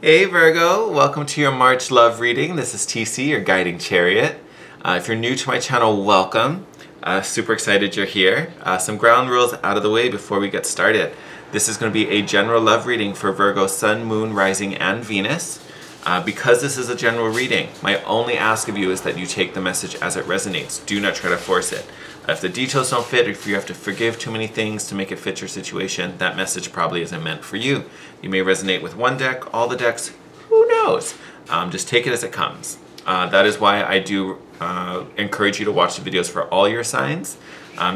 Hey Virgo, welcome to your March love reading. This is TC, your guiding chariot. If you're new to my channel, welcome. Super excited you're here. Some ground rules out of the way before we get started. This is going to be a general love reading for Virgo Sun, Moon, Rising, and Venus. Because this is a general reading, my only ask of you is that you take the message as it resonates. Do not try to force it. If the details don't fit, if you have to forgive too many things to make it fit your situation, that message probably isn't meant for you. You may resonate with one deck, all the decks, who knows? Just take it as it comes. That is why I do encourage you to watch the videos for all your signs.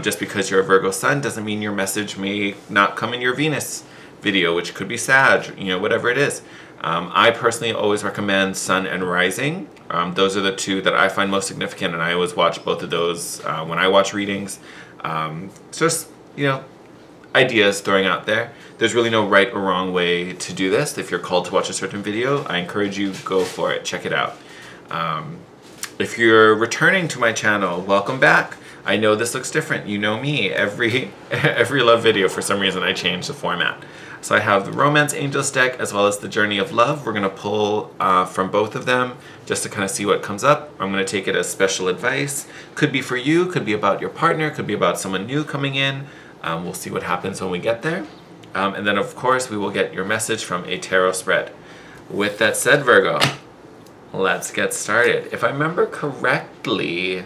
Just because you're a Virgo Sun doesn't mean your message may not come in your Venus video, which could be Sag, whatever it is. I personally always recommend Sun and Rising. Those are the two that I find most significant, and I always watch both of those when I watch readings. Just, ideas throwing out there. There's really no right or wrong way to do this. If you're called to watch a certain video, I encourage you, go for it, check it out. If you're returning to my channel, welcome back. I know this looks different. You know me. Every love video, for some reason, I change the format. So I have the Romance Angels deck as well as the Journey of Love. We're going to pull from both of them just to kind of see what comes up. I'm going to take it as special advice. Could be for you, could be about your partner, could be about someone new coming in. We'll see what happens when we get there. And then, of course, we will get your message from a tarot spread. With that said, Virgo, let's get started. If I remember correctly,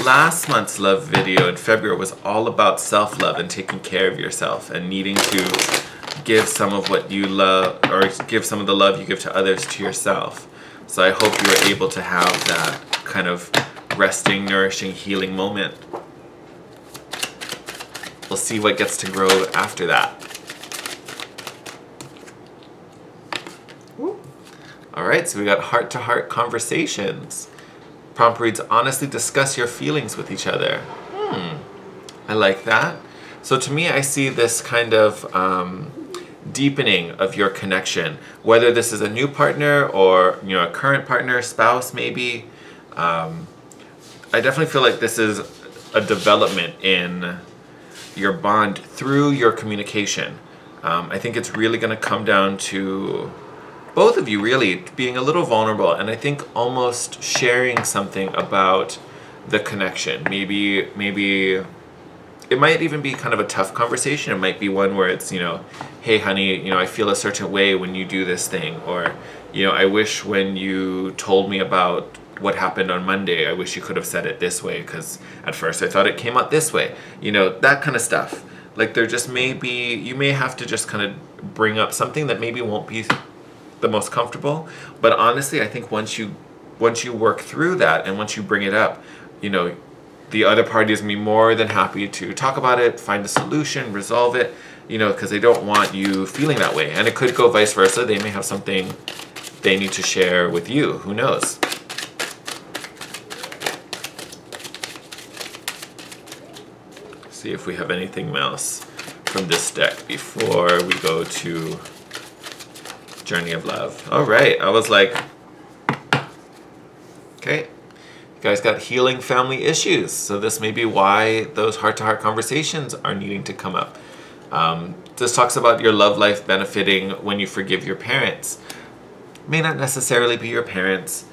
last month's love video in February was all about self-love and taking care of yourself and needing to give some of what you love, or give some of the love you give to others to yourself. So I hope you were able to have that kind of resting, nourishing, healing moment. We'll see what gets to grow after that. Alright, so we got heart-to-heart conversations. Prompt reads, honestly discuss your feelings with each other. I like that. So to me, I see this kind of deepening of your connection. Whether this is a new partner or a current partner, spouse maybe. I definitely feel like this is a development in your bond through your communication. I think it's really going to come down to both of you really being a little vulnerable, and I think almost sharing something about the connection. Maybe it might even be kind of a tough conversation. It might be one where it's, hey honey, I feel a certain way when you do this thing, or I wish when you told me about what happened on Monday, I wish you could have said it this way, because at first I thought it came out this way. That kind of stuff. Like there just may be, you may have to just kind of bring up something that maybe won't be the most comfortable, but honestly I think once you work through that and once you bring it up, the other party is gonna be more than happy to talk about it, find a solution, resolve it, because they don't want you feeling that way. And it could go vice versa. They may have something they need to share with you, who knows. See if we have anything else from this deck before we go to Journey of Love. All right, I was like, okay, you guys got healing family issues, so this may be why those heart-to-heart conversations are needing to come up. This talks about your love life benefiting when you forgive your parents. May not necessarily be your parents.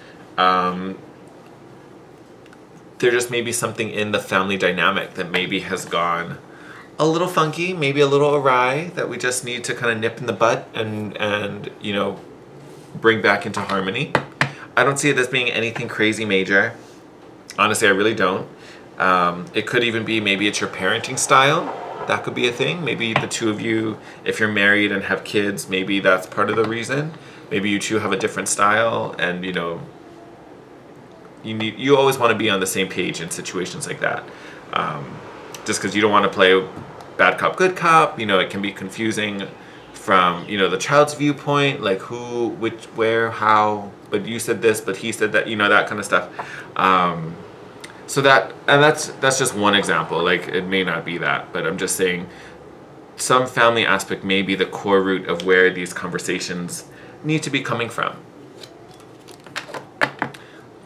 There just may be something in the family dynamic that maybe has gone a little funky, maybe a little awry, that we just need to kind of nip in the bud and bring back into harmony. I don't see it as being anything crazy major. Honestly, I really don't. It could even be maybe it's your parenting style. That could be a thing. Maybe the two of you, if you're married and have kids, maybe that's part of the reason. Maybe you two have a different style, and you always want to be on the same page in situations like that. Just because you don't want to play bad cop, good cop, it can be confusing from, the child's viewpoint, like who, which, where, how, but you said this, but he said that, that kind of stuff. So that's just one example. Like, it may not be that, but I'm just saying some family aspect may be the core root of where these conversations need to be coming from.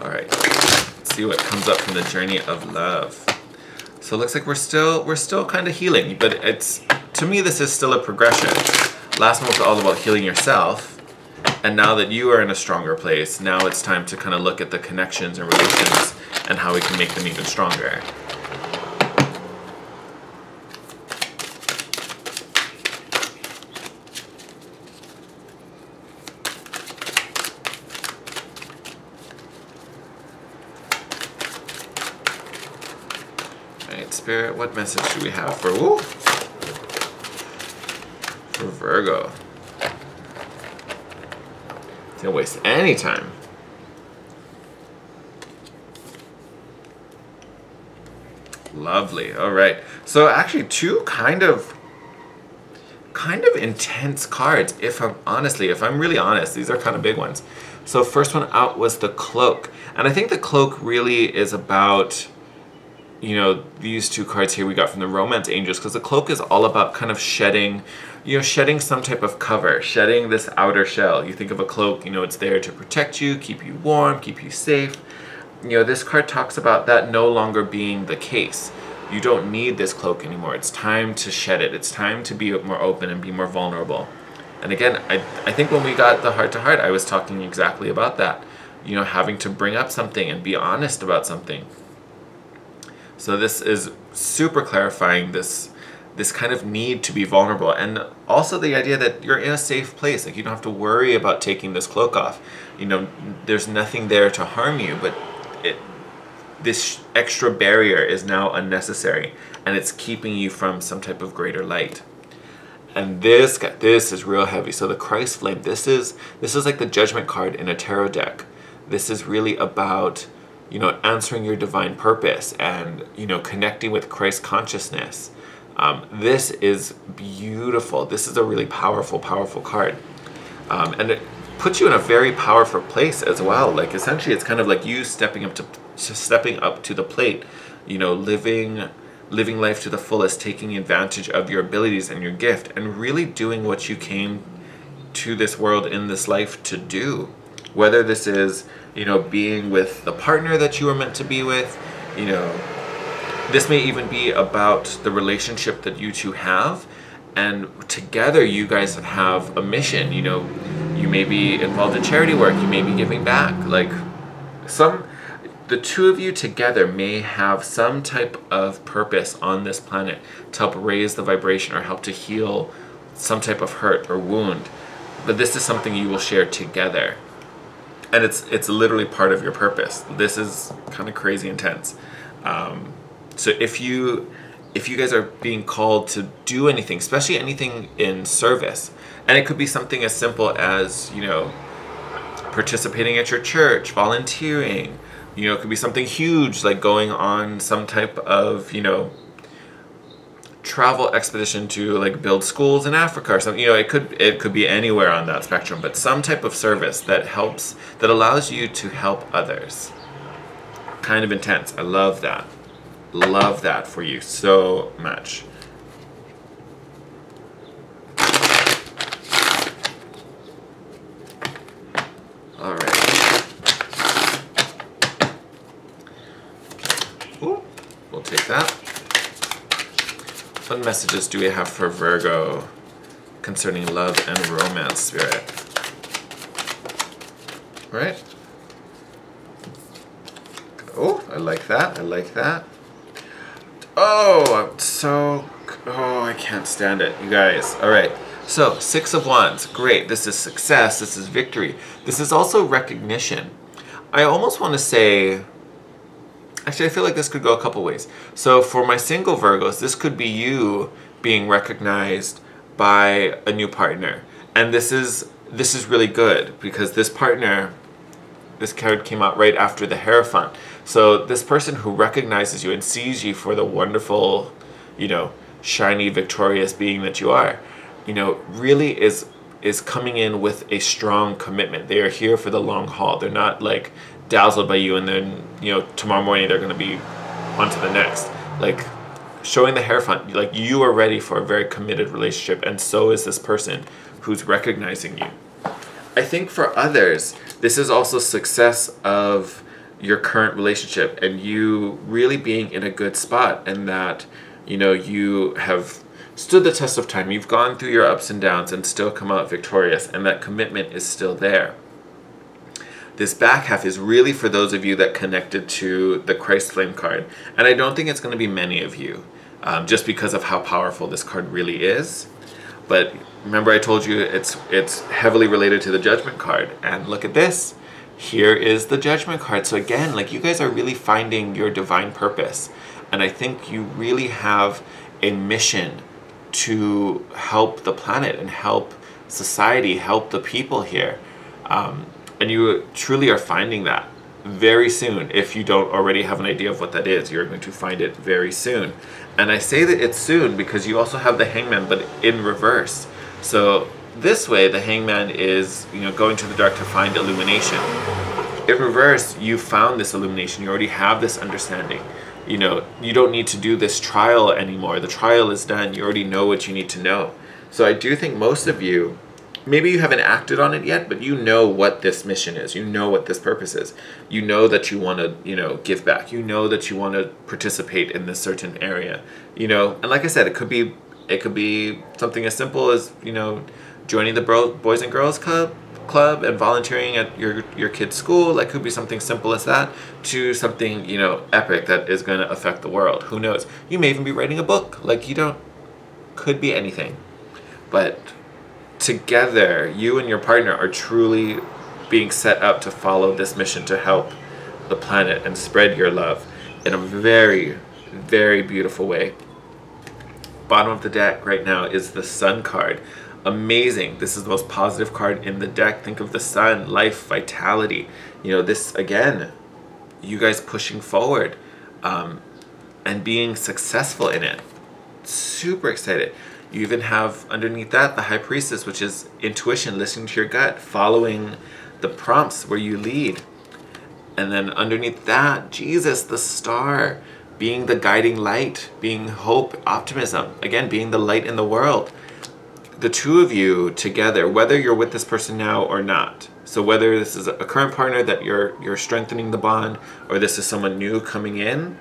All right, let's see what comes up from the Journey of Love. So it looks like we're still kind of healing, but to me this is still a progression. Last one was all about healing yourself. And now that you are in a stronger place, now it's time to kind of look at the connections and relations and how we can make them even stronger. Alright, Spirit, what message do we have for Virgo? Don't waste any time. Lovely. All right. So actually, two kind of intense cards. If I'm really honest, these are kind of big ones. So first one out was the Cloak, and I think the Cloak really is about, you know, these two cards here we got from the Romance Angels, because the Cloak is all about kind of shedding, you know, shedding some type of cover, shedding this outer shell. You think of a cloak, you know, it's there to protect you, keep you warm, keep you safe. You know, this card talks about that no longer being the case. You don't need this cloak anymore. It's time to shed it. It's time to be more open and be more vulnerable. And again, I think when we got the heart-to-heart, I was talking exactly about that. You know, having to bring up something and be honest about something. So this is super clarifying this kind of need to be vulnerable, and also the idea that you're in a safe place. Like, you don't have to worry about taking this cloak off. You know, there's nothing there to harm you, but this extra barrier is now unnecessary, and it's keeping you from some type of greater light. And this is real heavy. So the Christ flame, this is like the Judgment card in a tarot deck. This is really about, you know, answering your divine purpose and, you know, connecting with Christ consciousness. This is beautiful. This is a really powerful card. And it puts you in a very powerful place as well. Like, essentially, it's kind of like you stepping up to the plate, you know, living life to the fullest, taking advantage of your abilities and your gift, and really doing what you came to this world in this life to do. Whether this is, you know, being with the partner that you were meant to be with, you know, this may even be about the relationship that you two have, and together you guys have a mission. You know, you may be involved in charity work, you may be giving back. Like, the two of you together may have some type of purpose on this planet to help raise the vibration or help to heal some type of hurt or wound. But this is something you will share together. And it's literally part of your purpose. This is kind of crazy intense. So if you guys are being called to do anything, especially anything in service, and it could be something as simple as, you know, participating at your church, volunteering, you know, it could be something huge like going on some type of, you know, travel expedition to like build schools in Africa or something. You know, it could be anywhere on that spectrum, but some type of service that allows you to help others. Kind of intense. I love that. Love that for you so much. All right. Ooh, we'll take that. What messages do we have for Virgo concerning love and romance, Spirit? All right. Oh, I like that. I like that. Oh, I can't stand it, you guys. All right, so 6 of Wands, great. This is success, this is victory. This is also recognition. I almost want to say, actually, I feel like this could go a couple ways. So for my single Virgos, this could be you being recognized by a new partner. And this is really good, because this partner, this card came out right after the Hierophant. So this person who recognizes you and sees you for the wonderful, you know, shiny, victorious being that you are, you know, really is coming in with a strong commitment. They are here for the long haul. They're not like dazzled by you and then, you know, tomorrow morning they're going to be on to the next. Like, showing the Hierophant, like, you are ready for a very committed relationship, and so is this person who's recognizing you. I think for others, this is also success of your current relationship and you really being in a good spot, and that, you know, you have stood the test of time. You've gone through your ups and downs and still come out victorious, and that commitment is still there. This back half is really for those of you that connected to the Christ Flame card. And I don't think it's going to be many of you, just because of how powerful this card really is. But remember I told you it's heavily related to the Judgment card. And look at this. Here is the Judgment card. So again, like, you guys are really finding your divine purpose. And I think you really have a mission to help the planet and help society, help the people here. And you truly are finding that very soon. If you don't already have an idea of what that is, you're going to find it very soon. And I say that it's soon because you also have the Hangman, but in reverse. So this way, the Hangman is, going to the dark to find illumination. In reverse, you found this illumination. You already have this understanding. You don't need to do this trial anymore. The trial is done. You already know what you need to know. So I do think most of you, maybe you haven't acted on it yet, but you know what this mission is. You know what this purpose is. You know that you want to, give back. You know that you want to participate in this certain area. And like I said, it could be something as simple as, joining the Boys and Girls Club and volunteering at your kid's school. Like, could be something simple as that, to something, epic that is going to affect the world. Who knows? You may even be writing a book. Like, could be anything. But together, you and your partner are truly being set up to follow this mission to help the planet and spread your love in a very, very beautiful way. Bottom of the deck right now is the Sun card. Amazing. This is the most positive card in the deck. Think of the sun, life, vitality. This, again, you guys pushing forward and being successful in it. Super excited. You even have underneath that the High Priestess, which is intuition, listening to your gut, following the prompts where you lead. And then underneath that, Jesus, the star, being the guiding light, being hope, optimism, again, being the light in the world. The two of you together, whether you're with this person now or not, so whether this is a current partner that you're strengthening the bond, or this is someone new coming in,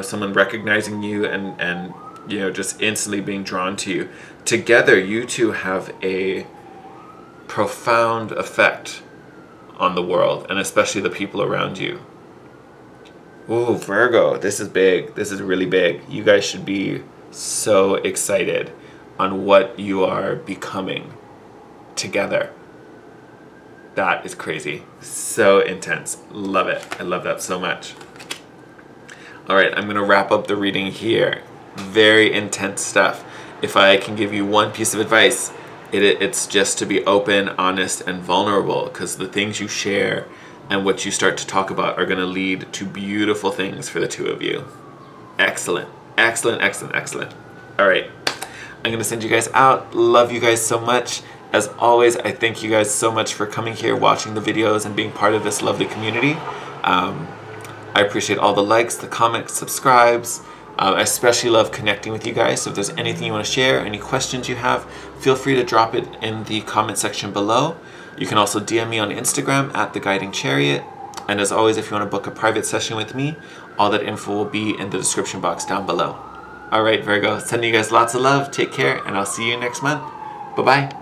someone recognizing you and just instantly being drawn to you. Together, you two have a profound effect on the world, and especially the people around you. Ooh, Virgo, this is big. This is really big. You guys should be so excited on what you are becoming together. That is crazy. So intense. Love it. I love that so much. All right, I'm going to wrap up the reading here. Very intense stuff. If I can give you one piece of advice, it's just to be open, honest, and vulnerable, because the things you share and what you start to talk about are going to lead to beautiful things for the two of you. Excellent. Excellent, excellent, excellent. All right. I'm going to send you guys out. Love you guys so much. As always, I thank you guys so much for coming here, watching the videos, and being part of this lovely community. I appreciate all the likes, the comments, subscribes. I especially love connecting with you guys. So if there's anything you want to share, any questions you have, feel free to drop it in the comment section below. You can also DM me on Instagram at The Guiding Chariot. And as always, if you want to book a private session with me, all that info will be in the description box down below. All right, Virgo, sending you guys lots of love. Take care, and I'll see you next month. Bye-bye.